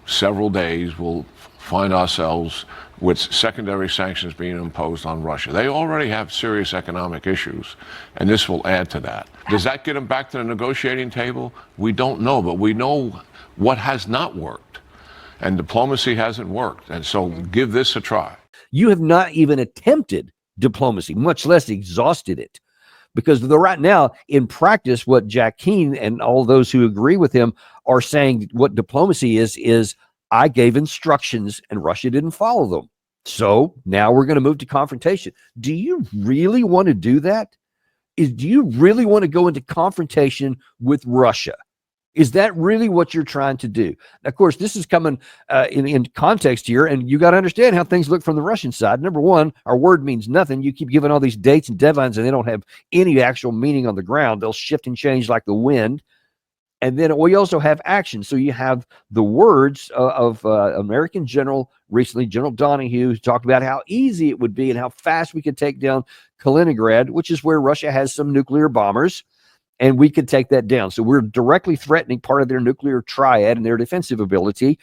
several days, we'll find ourselves with secondary sanctions being imposed on Russia. They already have serious economic issues, and this will add to that. Does that get them back to the negotiating table? We don't know, but we know what has not worked, and diplomacy hasn't worked, and so give this a try. You have not even attempted diplomacy, much less exhausted it. Because right now, in practice, what Jack Keane and all those who agree with him are saying what diplomacy is I gave instructions and Russia didn't follow them. So now we're going to move to confrontation. Do you really want to do that? Do you really want to go into confrontation with Russia? Is that really what you're trying to do? Now, of course, this is coming in context here, and you got to understand how things look from the Russian side. Number one, our word means nothing. You keep giving all these dates and deadlines, and they don't have any actual meaning on the ground. They'll shift and change like the wind. And then we also have action. So you have the words of American general recently, General Donahue, who talked about how easy it would be and how fast we could take down Kaliningrad, which is where Russia has some nuclear bombers. And we could take that down. So we're directly threatening part of their nuclear triad and their defensive ability.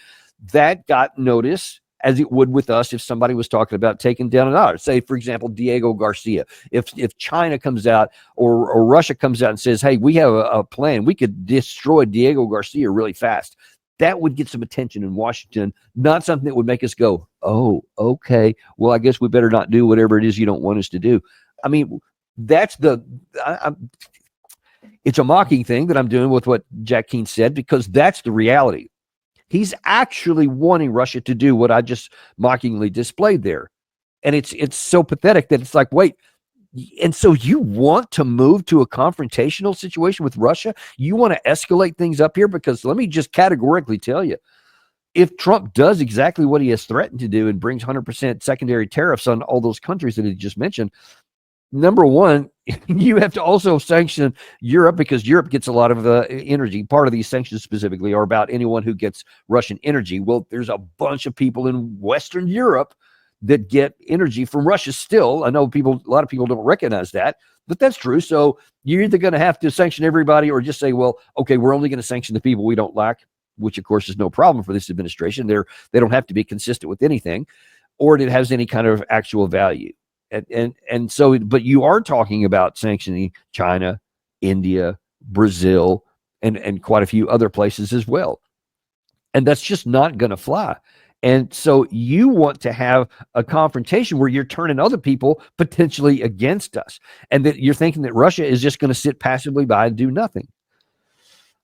That got notice, as it would with us if somebody was talking about taking down another. Say, for example, Diego Garcia. If China comes out or Russia comes out and says, hey, we have a plan, we could destroy Diego Garcia really fast. That would get some attention in Washington, not something that would make us go, oh, okay, well, I guess we better not do whatever it is you don't want us to do. I mean, that's it's a mocking thing that I'm doing with what Jack Keane said, because that's the reality. He's actually wanting Russia to do what I just mockingly displayed there. And it's so pathetic that it's like, wait, and so you want to move to a confrontational situation with Russia? You want to escalate things up here? Because let me just categorically tell you, if Trump does exactly what he has threatened to do and brings 100% secondary tariffs on all those countries that he just mentioned, number one, you have to also sanction Europe, because Europe gets a lot of energy. Part of these sanctions specifically are about anyone who gets Russian energy. Well, there's a bunch of people in Western Europe that get energy from Russia still. I know a lot of people don't recognize that, but that's true. So you're either going to have to sanction everybody or just say, well, okay, we're only going to sanction the people we don't like, which of course is no problem for this administration. They don't have to be consistent with anything, or it has any kind of actual value. And so, but you are talking about sanctioning China, India, Brazil, and quite a few other places as well. And that's just not going to fly. And so you want to have a confrontation where you're turning other people potentially against us, and that you're thinking that Russia is just going to sit passively by and do nothing.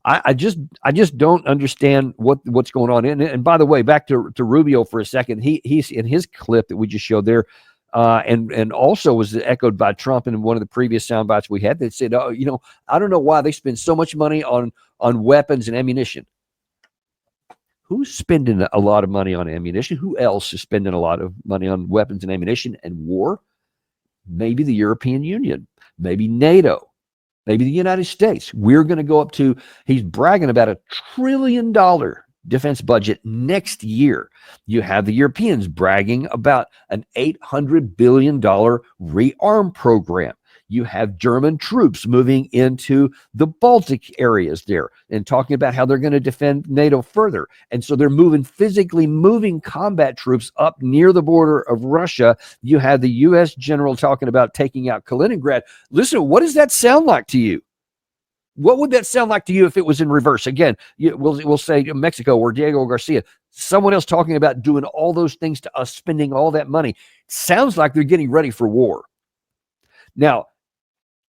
I just don't understand what's going on. And by the way, back to Rubio for a second. He's in his clip that we just showed there. And also was echoed by Trump in one of the previous sound bites we had that said, oh, I don't know why they spend so much money on weapons and ammunition. Who's spending a lot of money on ammunition? Who else is spending a lot of money on weapons and ammunition and war? Maybe the European Union, maybe NATO, maybe the United States. We're going to go up to, he's bragging about $1 trillion defense budget next year. You have the Europeans bragging about an $800 billion rearm program. You have German troops moving into the Baltic areas there and talking about how they're going to defend NATO further. And so they're physically moving combat troops up near the border of Russia. You have the U.S. general talking about taking out Kaliningrad. Listen, what does that sound like to you? What would that sound like to you if it was in reverse? Again, we'll say Mexico or Diego Garcia, someone else talking about doing all those things to us, spending all that money. Sounds like they're getting ready for war. Now,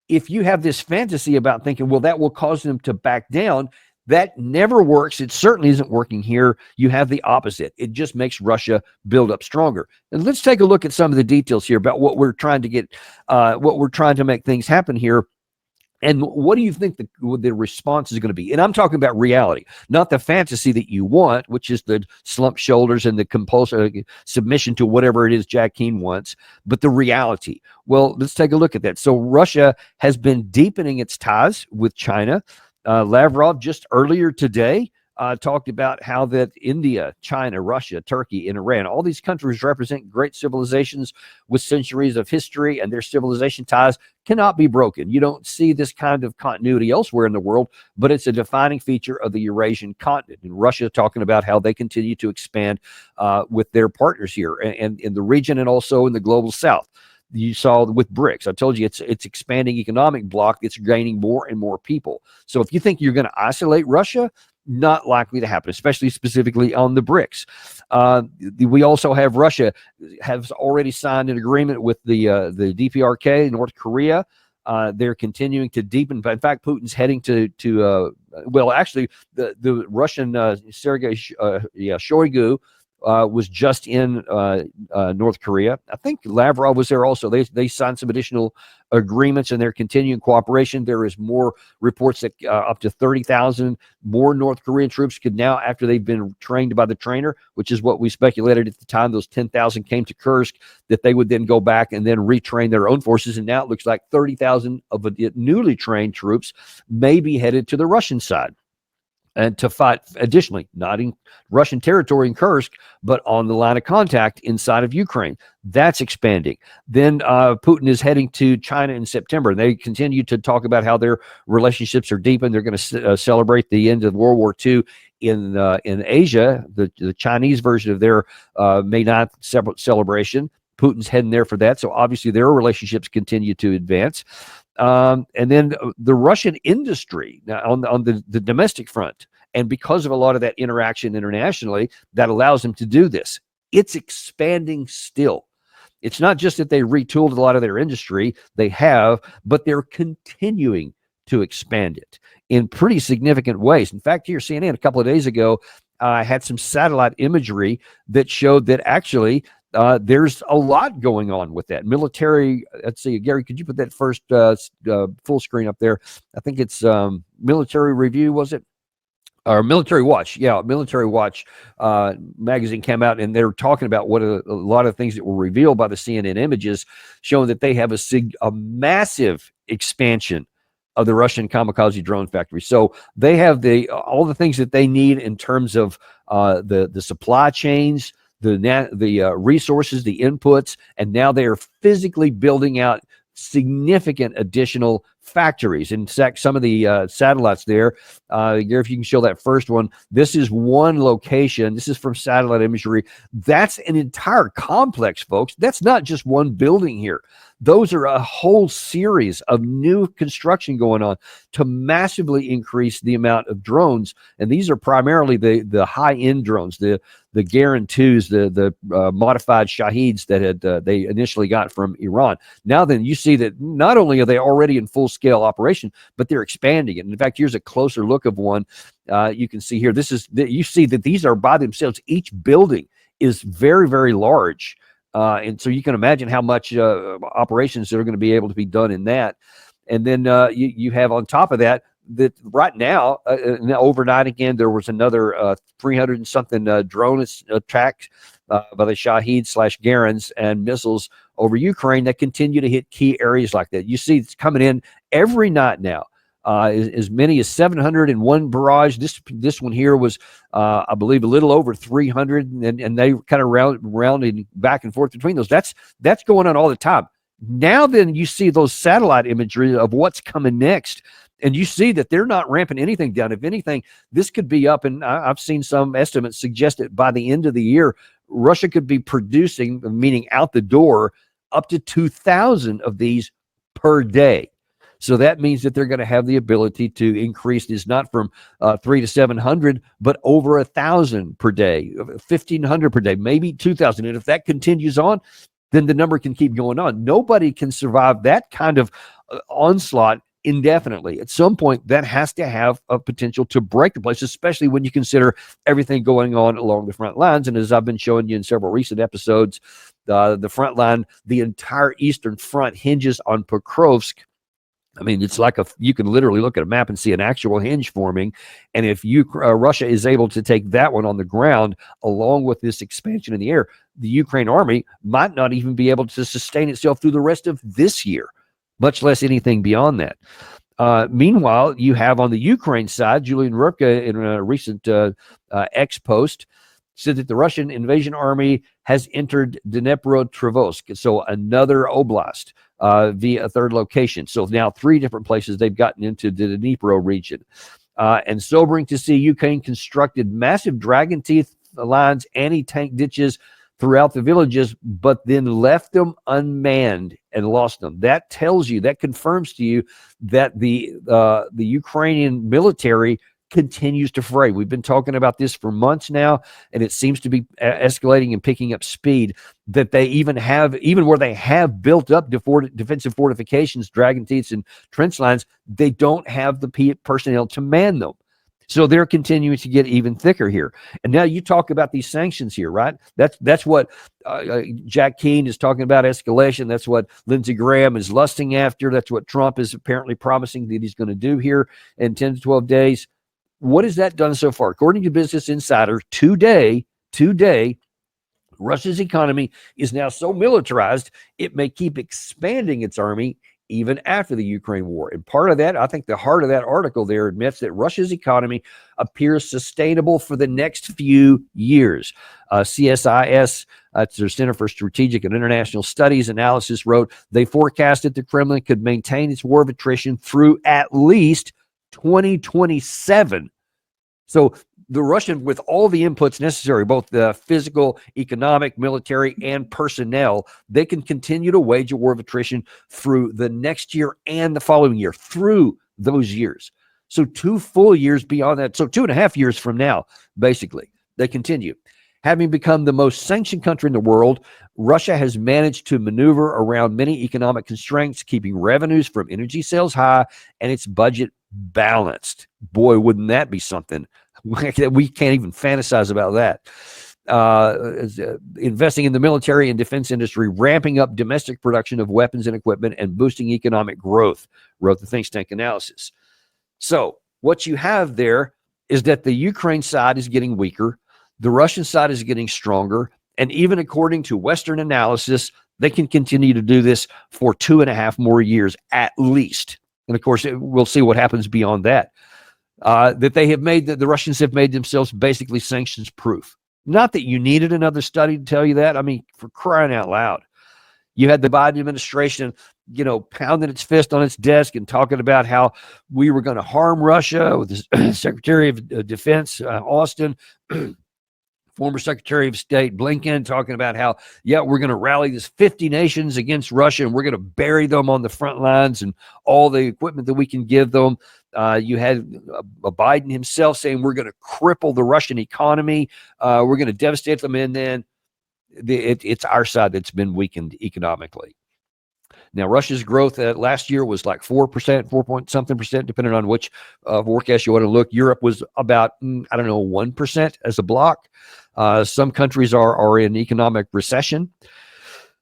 if you have this fantasy about thinking, well, that will cause them to back down, that never works. It certainly isn't working here. You have the opposite. It just makes Russia build up stronger. And let's take a look at some of the details here about what we're trying to get, what we're trying to make things happen here. And what do you think the response is going to be? And I'm talking about reality, not the fantasy that you want, which is the slumped shoulders and the compulsory submission to whatever it is Jack Keane wants, but the reality. Well, let's take a look at that. So Russia has been deepening its ties with China. Lavrov just earlier today talked about how that India, China, Russia, Turkey, and Iran, all these countries represent great civilizations with centuries of history, and their civilization ties cannot be broken. You don't see this kind of continuity elsewhere in the world, but it's a defining feature of the Eurasian continent. And Russia talking about how they continue to expand with their partners here and in the region and also in the global south. You saw with BRICS. I told you it's expanding economic bloc. It's gaining more and more people. So if you think you're going to isolate Russia, not likely to happen, especially specifically on the BRICS. We also have Russia has already signed an agreement with the DPRK, North Korea. They're continuing to deepen. In fact, Putin's heading to well, actually, the Russian Sergei Shoigu was just in North Korea. I think Lavrov was there also. They signed some additional agreements, and they're continuing cooperation. There is more reports that up to 30,000 more North Korean troops could now, after they've been trained by the trainer, which is what we speculated at the time, those 10,000 came to Kursk, that they would then go back and then retrain their own forces. And now it looks like 30,000 of newly trained troops may be headed to the Russian side and to fight additionally, not in Russian territory in Kursk, but on the line of contact inside of Ukraine. That's expanding. Then Putin is heading to China in September. They continue to talk about how their relationships are deepened. They're going to celebrate the end of World War II in Asia, the Chinese version of their May 9th celebration. Putin's heading there for that. So obviously their relationships continue to advance. And then the Russian industry now on the domestic front, and because of a lot of that interaction internationally, that allows them to do this. It's expanding still. It's not just that they retooled a lot of their industry, they have, but they're continuing to expand it in pretty significant ways. In fact, here, CNN a couple of days ago had some satellite imagery that showed that actually there's a lot going on with that military. Let's see, Gary, could you put that first full screen up there? I think it's Military Review, was it? Or Military Watch. Yeah, Military Watch magazine came out, and they're talking about what a lot of things that were revealed by the CNN images, showing that they have a massive expansion of the Russian kamikaze drone factory. So they have all the things that they need in terms of the supply chains, the resources, the inputs, and now they are physically building out significant additional factories. In fact, some of the satellites there, Gary, if you can show that first one, this is one location. This is from satellite imagery. That's an entire complex, folks. That's not just one building here. Those are a whole series of new construction going on to massively increase the amount of drones. And these are primarily the high-end drones, the Garan 2s, the modified Shaheeds that they initially got from Iran. Now then, you see that not only are they already in full-scale operation, but they're expanding it. And in fact, here's a closer look of one. You can see here, you see that these are by themselves. Each building is very, very large. And so you can imagine how much operations that are going to be able to be done in that. And then you have on top of that right now, overnight again, there was another 300 and something drone attacks by the Shahed/Garans and missiles over Ukraine that continue to hit key areas like that. You see it's coming in every night now. As many as 701 barrage. This one here was, I believe, a little over 300, and they kind of rounding back and forth between those. That's going on all the time. Now then, you see those satellite imagery of what's coming next, and you see that they're not ramping anything down. If anything, this could be up, and I've seen some estimates suggest that by the end of the year, Russia could be producing, meaning out the door, up to 2,000 of these per day. So that means that they're going to have the ability to increase this not from 300 to 700, but over 1,000 per day, 1,500 per day, maybe 2,000. And if that continues on, then the number can keep going on. Nobody can survive that kind of onslaught indefinitely. At some point, that has to have a potential to break the place, especially when you consider everything going on along the front lines. And as I've been showing you in several recent episodes, the front line, the entire Eastern Front hinges on Pokrovsk. I mean, it's like you can literally look at a map and see an actual hinge forming. And if Russia is able to take that one on the ground, along with this expansion in the air, the Ukraine army might not even be able to sustain itself through the rest of this year, much less anything beyond that. Meanwhile, you have on the Ukraine side, Julian Rupka in a recent X post said that the Russian invasion army has entered Dnipropetrovsk, so another oblast via a third location. So now 3 different places they've gotten into the Dnipro region. And sobering to see Ukraine constructed massive dragon teeth lines, anti-tank ditches throughout the villages, but then left them unmanned and lost them. That tells you, that confirms to you that the Ukrainian military continues to fray. We've been talking about this for months now, and it seems to be escalating and picking up speed, that they even where they have built up defensive fortifications, dragon teeths and trench lines, they don't have the personnel to man them. So they're continuing to get even thicker here. And now you talk about these sanctions here, right? That's what Jack Keane is talking about, escalation. That's what Lindsey Graham is lusting after. That's what Trump is apparently promising that he's going to do here in 10 to 12 days. What has that done so far? According to Business Insider, today, Russia's economy is now so militarized, it may keep expanding its army even after the Ukraine war. And part of that, I think the heart of that article there admits that Russia's economy appears sustainable for the next few years. CSIS, that's their Center for Strategic and International Studies analysis, wrote they forecast that the Kremlin could maintain its war of attrition through at least 2027. So the Russian, with all the inputs necessary, both the physical, economic, military, and personnel, they can continue to wage a war of attrition through the next year and the following year, through those years. So 2 full years beyond that. So 2.5 years from now, basically, they continue. Having become the most sanctioned country in the world, Russia has managed to maneuver around many economic constraints, keeping revenues from energy sales high and its budget balanced. Boy, wouldn't that be something? We can't even fantasize about that. Investing in the military and defense industry, ramping up domestic production of weapons and equipment, and boosting economic growth, wrote the think tank analysis. So what you have there is that the Ukraine side is getting weaker. The Russian side is getting stronger. And even according to Western analysis, they can continue to do this for 2.5 more years at least. And of course, we'll see what happens beyond that. That the Russians have made themselves basically sanctions proof. Not that you needed another study to tell you that. I mean, for crying out loud. You had the Biden administration, pounding its fist on its desk and talking about how we were going to harm Russia, with the Secretary of Defense, Austin, former Secretary of State Blinken talking about how, we're going to rally this 50 nations against Russia and we're going to bury them on the front lines and all the equipment that we can give them. You had Biden himself saying we're going to cripple the Russian economy. We're going to devastate them. And then it's our side that's been weakened economically. Now, Russia's growth last year was like 4%, 4 point something percent, depending on which forecast you want to look. Europe was about, 1% as a bloc. Some countries are in economic recession.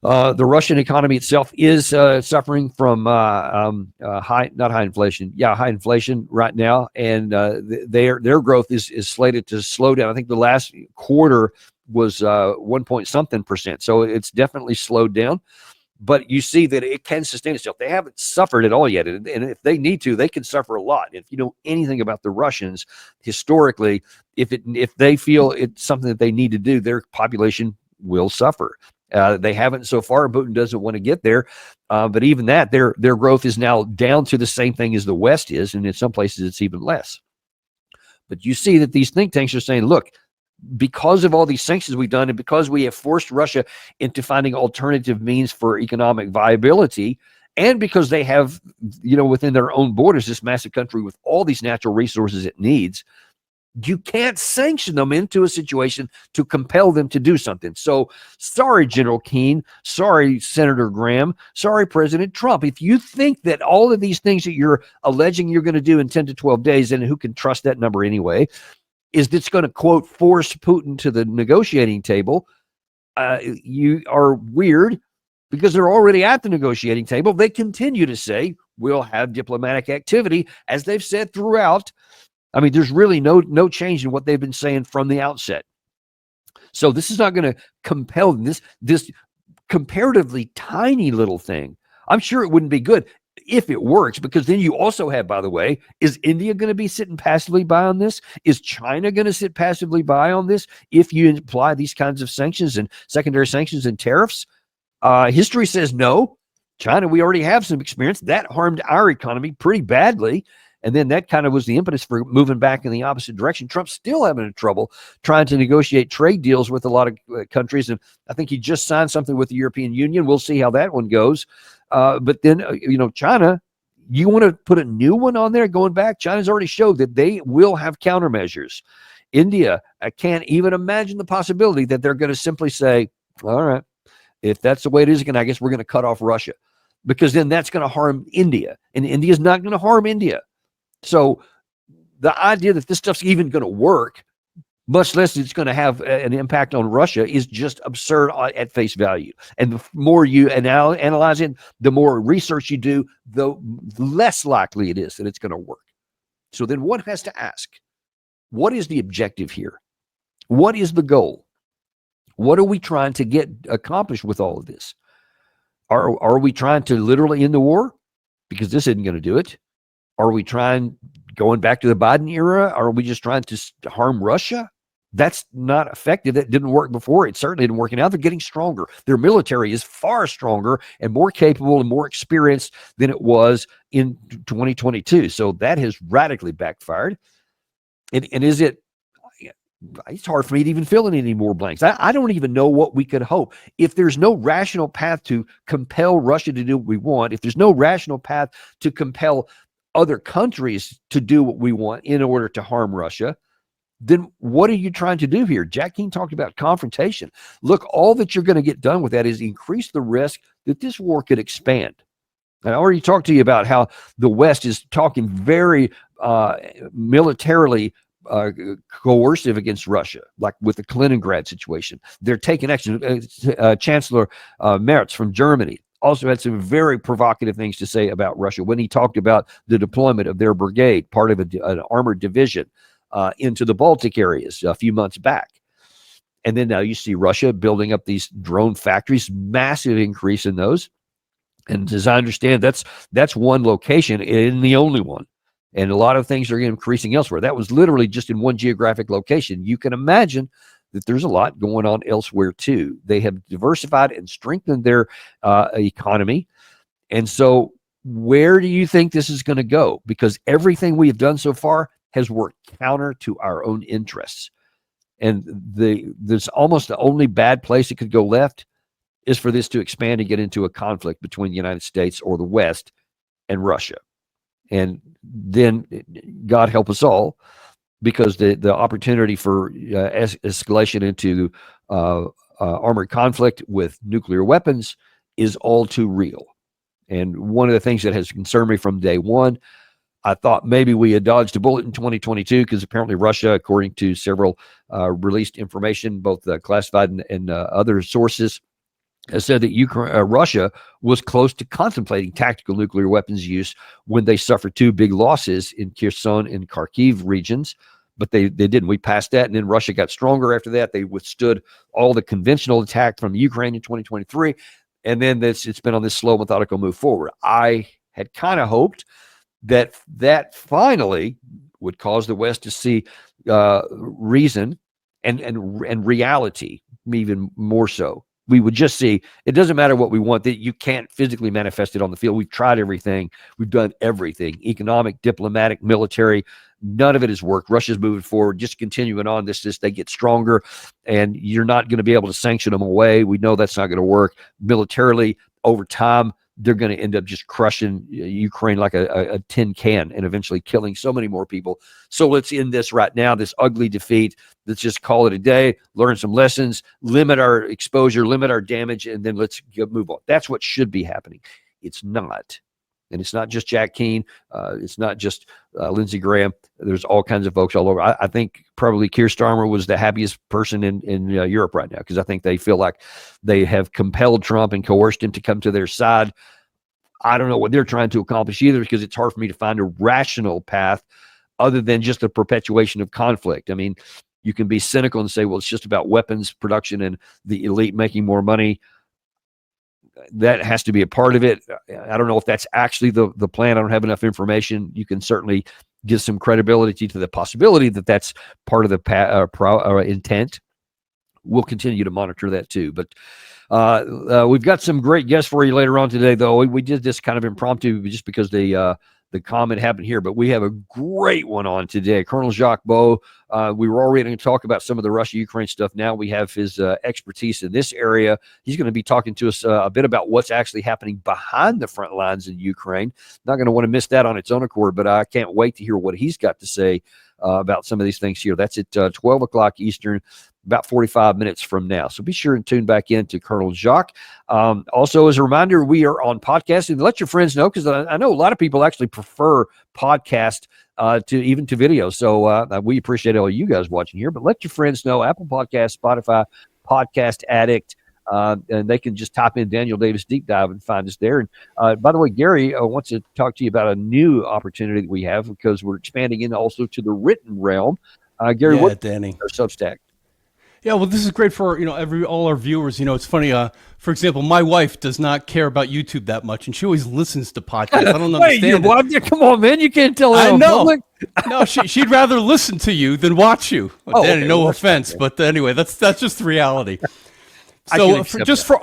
The Russian economy itself is suffering from high inflation right now, and their growth is slated to slow down. I think the last quarter was 1 point something percent, so it's definitely slowed down. But you see that it can sustain itself. They haven't suffered at all yet, and if they need to, they can suffer a lot. If you know anything about the Russians historically, if they feel it's something that they need to do, their population will suffer. They haven't so far. Putin doesn't want to get there, but even that, their growth is now down to the same thing as the West is, and in some places it's even less. But you see that these think tanks are saying, look, because of all these sanctions we've done, and because we have forced Russia into finding alternative means for economic viability, and because they have, within their own borders, this massive country with all these natural resources it needs, you can't sanction them into a situation to compel them to do something. So sorry, General Keane. Sorry, Senator Graham. Sorry, President Trump. If you think that all of these things that you're alleging you're going to do in 10 to 12 days, and who can trust that number anyway, is that's going to, quote, force Putin to the negotiating table, you are weird, because they're already at the negotiating table. They continue to say, we'll have diplomatic activity, as they've said throughout. I mean, there's really no change in what they've been saying from the outset. So this is not going to compel this comparatively tiny little thing. I'm sure it wouldn't be good. if it works, because then you also have, by the way, is India going to be sitting passively by on this? Is China going to sit passively by on this if you apply these kinds of sanctions and secondary sanctions and tariffs? History says no. China, we already have some experience. That harmed our economy pretty badly. And then that kind of was the impetus for moving back in the opposite direction. Trump's still having trouble trying to negotiate trade deals with a lot of countries. And I think he just signed something with the European Union. We'll see how that one goes. But then, China, you want to put a new one on there going back? China's already showed that they will have countermeasures. India, I can't even imagine the possibility that they're going to simply say, all right, if that's the way it is, I guess we're going to cut off Russia, because then that's going to harm India, and India's not going to harm India. So the idea that this stuff's even going to work, much less it's going to have an impact on Russia, is just absurd at face value. And the more you analyze it, the more research you do, the less likely it is that it's going to work. So then one has to ask, what is the objective here? What is the goal? What are we trying to get accomplished with all of this? Are we trying to literally end the war? Because this isn't going to do it. Are we going back to the Biden era? Are we just trying to harm Russia? That's not effective. That didn't work before. It certainly didn't work. Now they're getting stronger. Their military is far stronger and more capable and more experienced than it was in 2022. So that has radically backfired. And is it? It's hard for me to even fill in any more blanks. I don't even know what we could hope. If there's no rational path to compel Russia to do what we want, if there's no rational path to compel other countries to do what we want in order to harm Russia, then what are you trying to do here? Jack Keane talked about confrontation. Look, all that you're going to get done with that is increase the risk that this war could expand. And I already talked to you about how the West is talking very militarily coercive against Russia, like with the Kaliningrad situation. They're taking action. Chancellor Merz from Germany also had some very provocative things to say about Russia when he talked about the deployment of their brigade, part of an armored division, into the Baltic areas a few months back. And then now you see Russia building up these drone factories, massive increase in those. And as I understand, that's one location and the only one. And a lot of things are increasing elsewhere. That was literally just in one geographic location. You can imagine that there's a lot going on elsewhere too. They have diversified and strengthened their economy. And so where do you think this is going to go? Because everything we have done so far has worked counter to our own interests. And there's almost the only bad place it could go left is for this to expand and get into a conflict between the United States or the West and Russia. And then God help us all, because the opportunity for escalation into armored conflict with nuclear weapons is all too real. And one of the things that has concerned me from day one, I thought maybe we had dodged a bullet in 2022, because apparently Russia, according to several released information, both classified and other sources, has said that Russia was close to contemplating tactical nuclear weapons use when they suffered two big losses in Kherson and Kharkiv regions. But they didn't. We passed that, and then Russia got stronger after that. They withstood all the conventional attack from Ukraine in 2023, and then it's been on this slow, methodical move forward. I had kind of hoped that finally would cause the West to see reason and reality, even more so. We would just see, it doesn't matter what we want, that you can't physically manifest it on the field. We've tried everything. We've done everything. Economic, diplomatic, military, none of it has worked. Russia's moving forward, just continuing on this, they get stronger, and you're not going to be able to sanction them away. We know that's not going to work. Militarily, over time, they're going to end up just crushing Ukraine like a tin can and eventually killing so many more people. So let's end this right now, this ugly defeat. Let's just call it a day, learn some lessons, limit our exposure, limit our damage, and then let's move on. That's what should be happening. It's not. And it's not just Jack Keane. It's not just Lindsey Graham. There's all kinds of folks all over. I think probably Keir Starmer was the happiest person in Europe right now, because I think they feel like they have compelled Trump and coerced him to come to their side. I don't know what they're trying to accomplish either, because it's hard for me to find a rational path other than just the perpetuation of conflict. I mean, you can be cynical and say, well, it's just about weapons production and the elite making more money. that has to be a part of it. I don't know if that's actually the plan. I don't have enough information. You can certainly give some credibility to the possibility that that's part of the intent. We'll continue to monitor that too. But we've got some great guests for you later on today, though. We did this kind of impromptu just because the comment happened here, but we have a great one on today. Colonel Jacques Beau. We were already going to talk about some of the Russia-Ukraine stuff. Now we have his expertise in this area. He's going to be talking to us a bit about what's actually happening behind the front lines in Ukraine. Not going to want to miss that on its own accord, but I can't wait to hear what he's got to say about some of these things here. That's at 12 o'clock Eastern, about 45 minutes from now. So be sure and tune back in to Colonel Jacques. Also, as a reminder, we are on podcasting. Let your friends know, because I know a lot of people actually prefer podcast to video. So we appreciate all you guys watching here. But let your friends know, Apple Podcasts, Spotify, Podcast Addict, and they can just type in Daniel Davis Deep Dive and find us there. And by the way, Gary wants to talk to you about a new opportunity that we have, because we're expanding in also to the written realm. Gary, what Danny? Our Substack? Yeah, well, this is great for all our viewers. It's funny. For example, my wife does not care about YouTube that much, and she always listens to podcasts. I don't understand. Wait, come on, man! You can't tell that. I know. No, she'd rather listen to you than watch you. Well, Danny, okay, no offense, but anyway, that's just the reality. So just for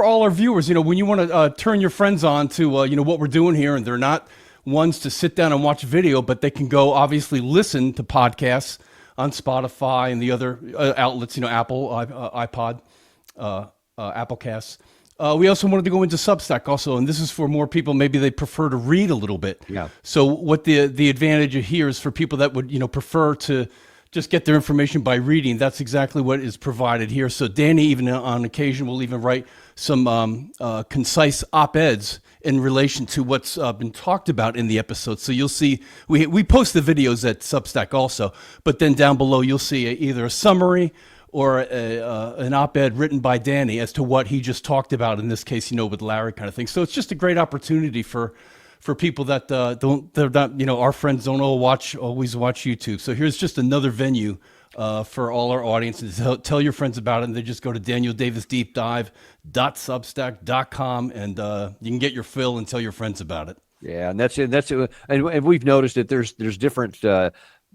all our viewers, when you want to turn your friends on to what we're doing here, and they're not ones to sit down and watch video, but they can go obviously listen to podcasts on Spotify and the other outlets, Apple, iPod, Applecasts. We also wanted to go into Substack also, and this is for more people. Maybe they prefer to read a little bit. Yeah. So what the advantage here is for people that would prefer to just get their information by reading. That's exactly what is provided here. So Danny, even on occasion, will even write some concise op-eds in relation to what's been talked about in the episode. So you'll see, we post the videos at Substack also, but then down below you'll see either a summary or an op-ed written by Danny as to what he just talked about, in this case, with Larry kind of thing. So it's just a great opportunity for people that they're not, our friends don't always watch YouTube. So here's just another venue for all our audiences. Tell your friends about it, and they just go to danieldavisdeepdive.substack.com, and you can get your fill and tell your friends about it. Yeah, and that's it. And we've noticed that there's different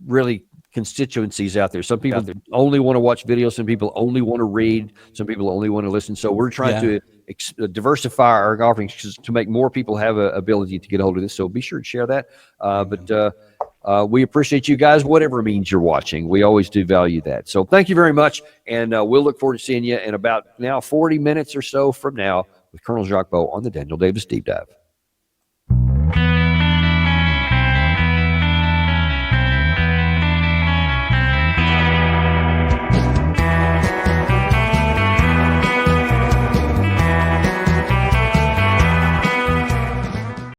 really constituencies out there. Some people only want to watch videos. Some people only want to read. Some people only want to listen. So we're trying to diversify our offerings to make more people have an ability to get a hold of this. So be sure to share that. But we appreciate you guys, whatever means you're watching. We always do value that. So thank you very much. And we'll look forward to seeing you in about now 40 minutes or so from now with Colonel Jacques Beau on the Daniel Davis Deep Dive.